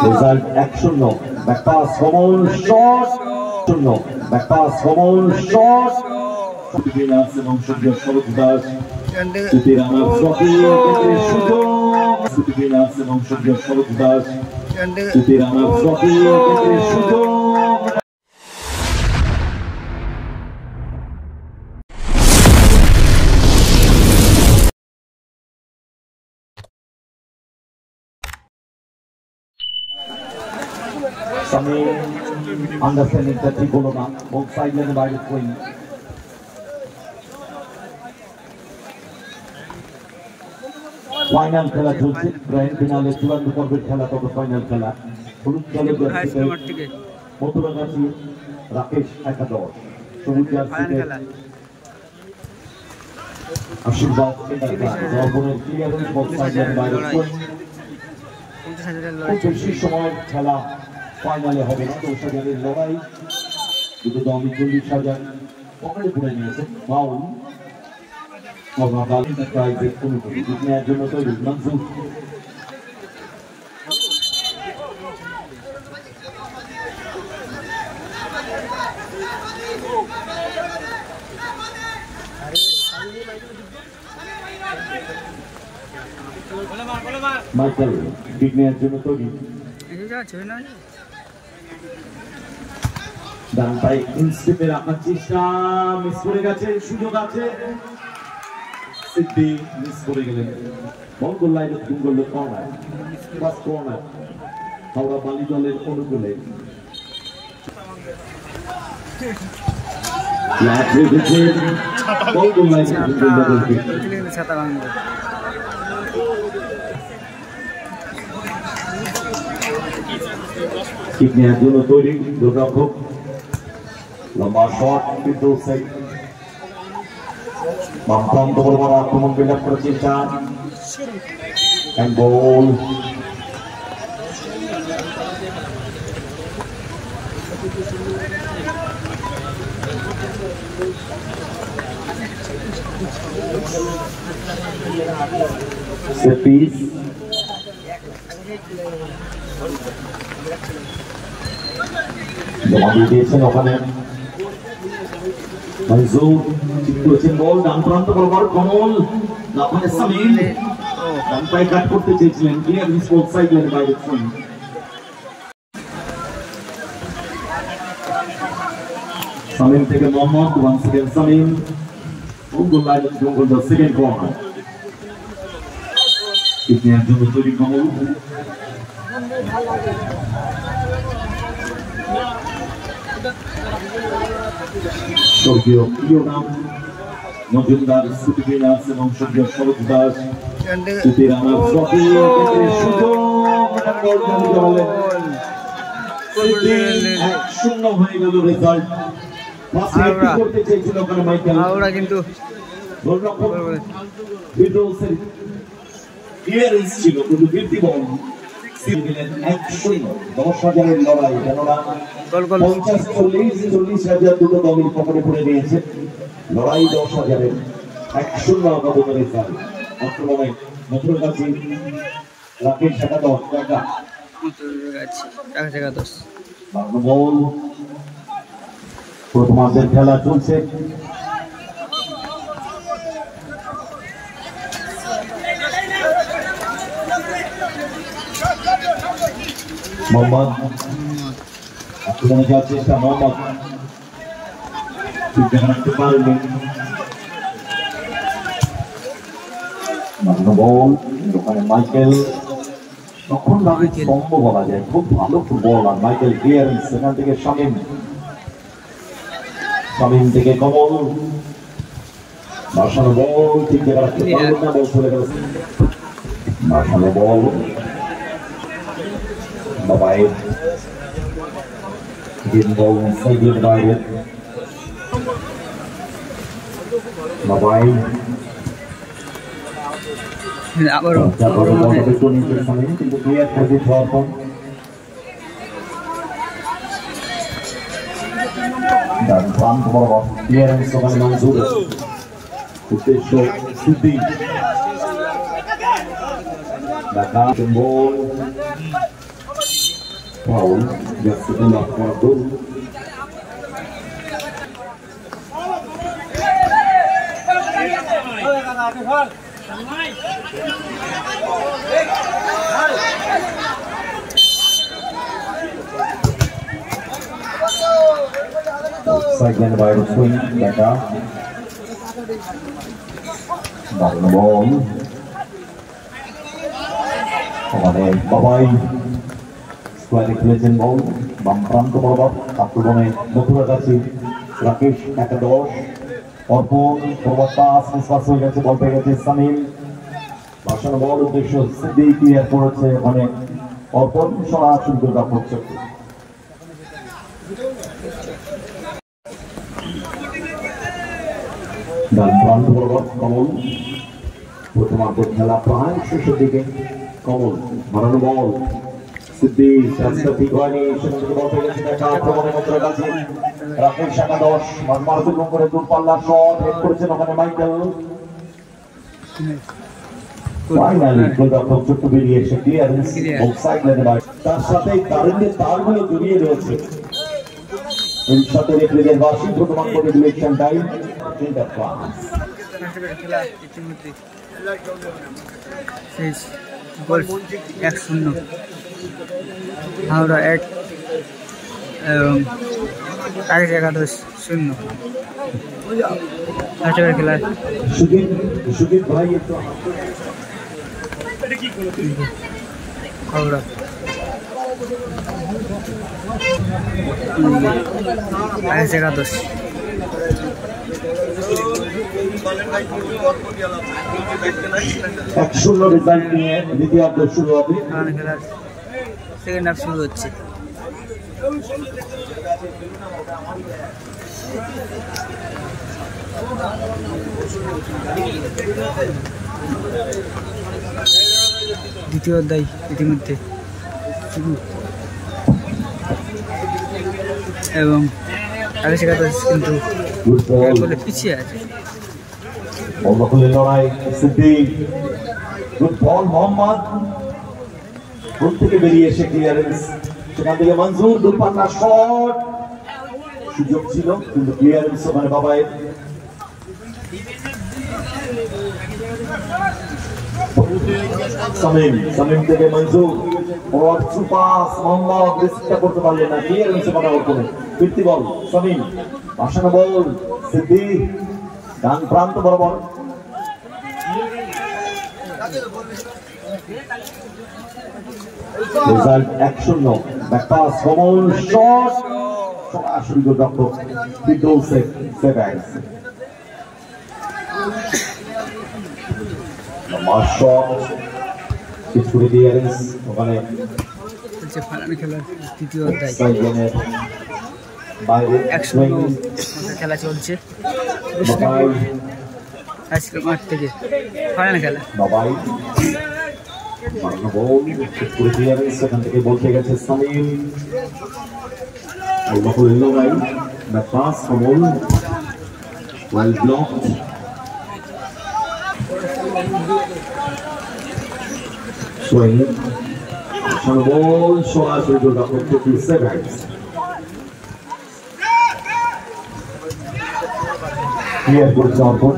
Result 1-0. Back pass, Komol, shot. 0. Back pass, Komol, shot. Vinas এবং সূর্য শরৎ দাস দুটি রানার trophy কেন্দ্রের সুযোগ Vinas এবং সূর্য শরৎ দাস দুটি রানার ট্রফি কেন্দ্রের সুযোগ Samir understanding that Trikolona both sideline by the swing. Final খেলা চলছে গ্র্যান্ড ফিনালে চূড়ান্ত পর্বের খেলা তবে ফাইনাল খেলা হলুদ দলের জার্সিতে মথুরাগাছি রাকেশ একাদশ সবুজ জার্সিতে আশীর্বাদ জর্বনের ক্লিয়ারেন্স বল সাইডলাইন বাইরে খুব বেশি সময় খেলা ফাইনালে হবে না 10,000-এর লড়াই দুটো দলই 40,000 পকেটে পুরে নিয়েছে বাউল Mabali প্রাইজে অনুভূতি নেওয়ার জন্য তৈরি মনজুর মাইকেল বিগ নেওয়ার জন্য তৈরি ডান পায়ে ইনস্টেপে রাখার চেষ্টা মিস করে গেছে সুযোগ আছে সিদ্ধি মিস করে গেলেন বল গোল লাইনে তিন গোল কর্নার ফার্স্ট কর্নার হাওড়া বালি দলের অনুকূলে লাস্টে দেখে বল গোল লাইনে তিন গোল দলকে ছাতা ভাঙবে কিডনি জন্য তৈরি গোলরক্ষক লম্বা শট কিন্তু সেই বামপ্রান্ত বরাবর আক্রমণ বিল্ড আপ করার চেষ্টা এন্ড বল সেট পিস জমাদি দিয়েছেন ওখানে মনজুর চিত্তছেন বল ডান প্রান্ত বরাবর কমল ওখানে সামিল ডান পায়ে কাট করতে চেয়েছিলেন ক্লিয়ার স্পোর্ট সাইডলাইন বাইরে ফোন সামিল থেকে মোহাম্মদ ওয়ান সেকেন্ড সামিল goal line goal the second corner kidney জন্য তৈরি কমল স্বর্গীয় প্রিয় নাম মজুমদার Vinas এবং সূর্য শরৎ দাস দুটি রানার ট্রফি কেন্দ্রের সুযোগ শূন্য হয়ে গেল রেজাল্ট করতে চেয়েছিল ওখানে মাইকেল কিন্তু গোলরক্ষক বিডলসের ক্লিয়ারেন্স ছিল কিন্তু বৃদ্ধি বল 10,000-এর লড়াই কেননা 50-40,000 দুটো দলের পকেটে পড়ে নিয়েছে লড়াই 10,000-এর 1-0 অবদানের রেজাল্ট আক্রমণে মথুরাগাছি রাকেশ একাদশ বল প্রথমার্ধের খেলা চলছে মোহাম্মদ আক্রমণে যাওয়ার চেষ্টা মোহাম্মদ ঠিক রাখতে পারলেন বল ওখানে মাইকেল তখন ভাবে স্তম্ভ বলা যায় খুব ভালো ফুটবলার মাইকেল ক্লিয়ারেন্স সেখান থেকে শামীম থেকে কমল মার্শাল বল ঠিক রাখতে পারলেন না বল চলে গেল মার্শাল বল বাবাই দিন বল সাইডের বাইরে বাবাই আবারও বলটা তো নিচে সামনে কিন্তু ক্লিয়ার করে দিতে পারতাম ডান প্রান্ত বরাবর ক্লিয়ারেন্স ওখানে মনজুর উদ্দেশ্য সিদ্ধি দেখা বল Paul gets the ball for a goal. Sideline by the swing, Becca. Back the ball. Bye-bye. Square collision ball. Bampram to ball up. After one, Mathura Gachi. Rakesh Akadosh. Orpon, forward pass. Miss Vasu gets the ball. Gets Samil. Bashana ball of the show. Siddiqui airport. Orpon, Shara should go up. Dan front forward, Kamal. Putamato Hela Prahan, Shishiki, Kamal. Maran ball. Siddhi, Shastati Gwani, Shastati Gwani, Shastati Gwani, Rakesh Akadosh, Marmartu Kumpure Dupalla shot, head person of Michael. Finally, good up to variation clearance, outside the device. Tashate, currently, Tarbulo Junior. In Saturday, President Washington, for the election time in the class. Golf 1-0 Haura 1 आगे जगह तो 0 अच्छा खेला सुदीप भाई ये तो हावड़ा आगे जगह तो एक्शन रिजल्ट नहीं है द्वितीय हाफ शुरू अभी खेला सेकंड हाफ शुरू হচ্ছে দ্বিতীয় অধ্যায় ইতিমধ্যে শুরু এবং আগে শেখাতে কিন্তু বলে পিছিয়ে আছে মোহাম্মদুল লড়াই সিদ্দিক গুড বল মোহাম্মদ গোল থেকে বেরিয়ে এসে ক্লিয়ারেন্স সেখান থেকে মনজুর দুপান্না শট সুযোগ ছিল কিন্তু ক্লিয়ারেন্স ওখানে বাবাই সামিম থেকে মনজুর ফরওয়ার্ড সুপাস মোহাম্মদ রিস্কটা করতে পারলেন না ক্লিয়ারেন্স ওখানে ওপরে ফিরতি বল সামিম আসানো বল সিদ্দিক ডান প্রান্ত বরাবর রেজাল্ট 1-0 ব্যাক পাস কমল শট সরাসরি গোলরক্ষক ফিরদৌস সেভেন্স মার শট কিছু ক্লিয়ারেন্স ওখানে যে ফাইনাল খেলার তৃতীয় অধ্যায় বাইরে 100 খেলা চলছে আজকে মাঠ থেকে ফাইনাল খেলা বাবাই মারনো বল পুরো ক্লিয়ারেন্স সেখান থেকে বলতে গেছে সামিম আলমাকুল লড়াই ব্যাক পাস কমল ওয়েল ব্লকড সুইং আসানো বল সরাসরি গোলরক্ষক টুকি সেভেন্স ক্লিয়ার করছে অর্পণ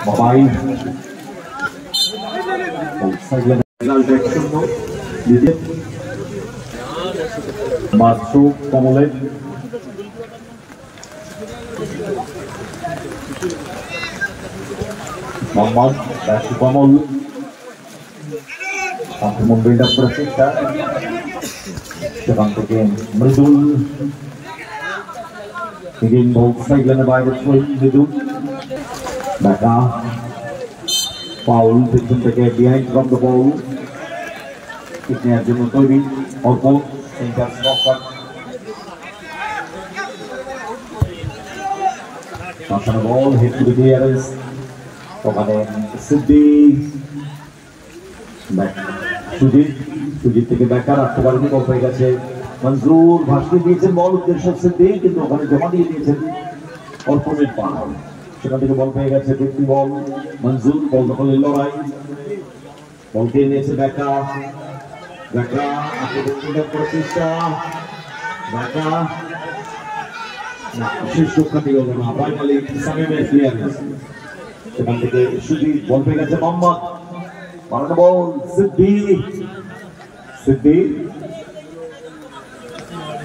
বাবাই মাসুক কমলের মোহাম্মদ ব্যাসু কমল আক্রমণ বিল্ড আপ করার চেষ্টা সেখান থেকে Mridul again both sideline by the swing Mridul Baka foul পিছন থেকে behind from the ball kick নেওয়ার জন্য তৈরি অল্প সেন্টার স্টপার আসানো ball hit to the clearance ওখানে সিদ্দিক সুজিত থেকে ব্যাকার আসতে পারেনি বল হয়ে গেছে মনজুর ভাসিয়ে দিয়েছেন বল উদ্দেশ্য সিদ্দিক কিন্তু ওখানে জমা দিয়ে দিয়েছেন অর্পণের পাল সেখান থেকে বল পেয়ে গেছে ফিরতি বল মনজুর বল দখলের লড়াই বলকে নিয়েছে ব্যাকা প্রচেষ্টা ব্যাকা শেষ রক্ষাটি হলো না। ফাইনালি সামিমের ক্লিয়ারেন্স, সেখান থেকে সুজিত বল পেয়ে গেছে মোহাম্মদ, বানানো বল সিদ্দি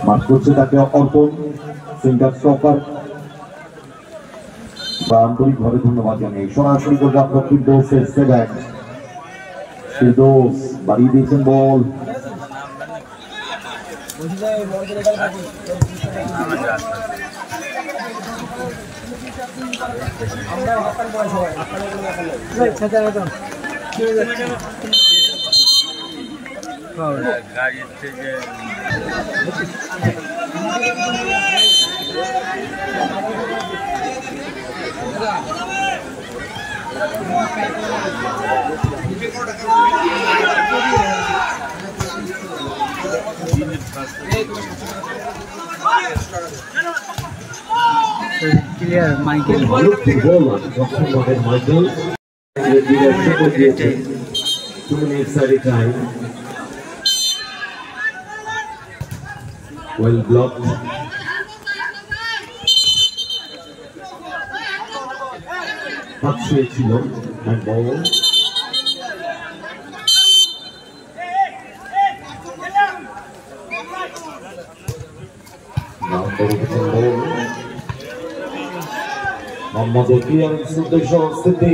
মার্ক করছে তাকে অর্পণ, সিঙ্গার স্টপার। আন্তরিকভাবে ধন্যবাদ জানাই। সরাসরি গোলরক্ষক ফিরদৌসের সেভেন, ফিরদৌস বাড়িয়ে দিয়েছেন বল, clear Michael Michael 2 minutes at a time. Well blocked. Hot switch and ball. Now ball. Mohammad clearance উদ্দেশ্য সিদ্দি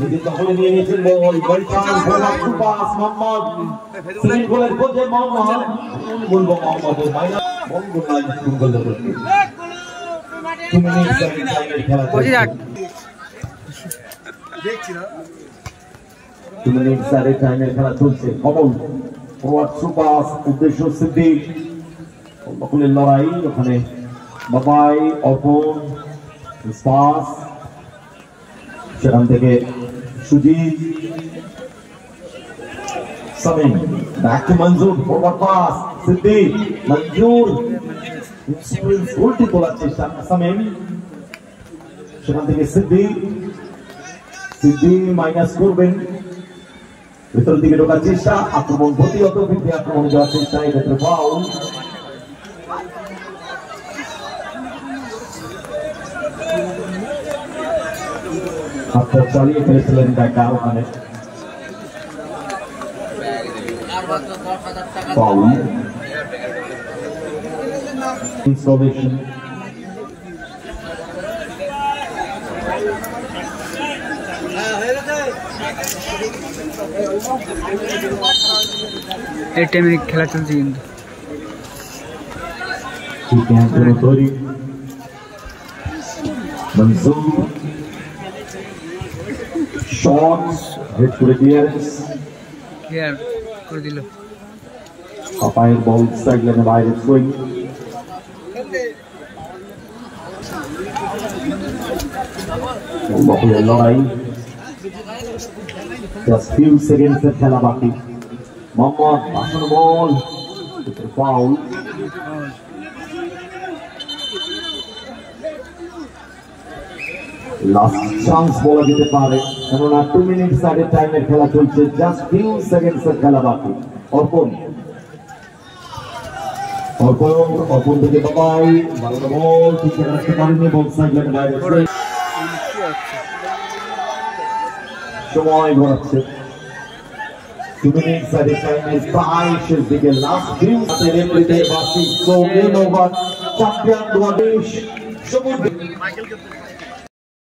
নিজে দখলে নিয়ে নিয়েছেন ball, ball chance ball pass Mohammed, second গোলের খোঁজে মোহাম্মদ, বলবো মোহাম্মদের মাইনাস বল গোল গোল করতে 2 মিনিট টাইমের খেলা দেখছি না 2 মিনিট টাইমের খেলা চলছে। কমল ফরওয়ার্ড সুপাস উদ্দেশ্য সিদ্দি, বকুলের লড়াই ওখানে বাবাই অর্পণ পাস, সেখান থেকে Sujit Samim back to Manjur, forward pass Siddi, Manjur উল্টি তোলার চেষ্টা সামিম, সেখান থেকে সিদ্দি মাইনাস করবেন, ভিতর দিকে ঢোকার চেষ্টা, আক্রমণ প্রতিহত, ফিরতে আক্রমণ যাওয়ার চেষ্টা, এক্ষেত্রে ফাউল। হাতটা চালিয়ে ফেলেছিলেন ব্যাকা ওখানে, ফাউল। ইনস্টলেশন এই টাইমে খেলা চলছে কিন্তু তৈরি মনসুর শট হিট করে ক্লিয়ারেন্স করে দিল, আপায়ের বল সাইড লাইনে বাইরে সুইং, বকুলের লড়াই, জাস্ট ফিউ সেকেন্ডসের খেলা বাকি। মোহাম্মদ বাসানো বল, ফাউল। লাস্ট চান্স বলা যেতে পারে, কেননা 2 মিনিট আগে টাইমের খেলা চলছে, জাস্ট ফিউ সেকেন্ডসের খেলা বাকি। অর্পণ থেকে বাবাই বারোটা বল ঠিক রাখতে পারেনি, বল সাইড লাইনে বাইরে সময় ঘোরাচ্ছে। 2 মিনিট আগে টাইমের প্রায় শেষ দিকে, লাস্ট ফিউ সেকেন্ডে বাকি। So win over champion Bangladesh.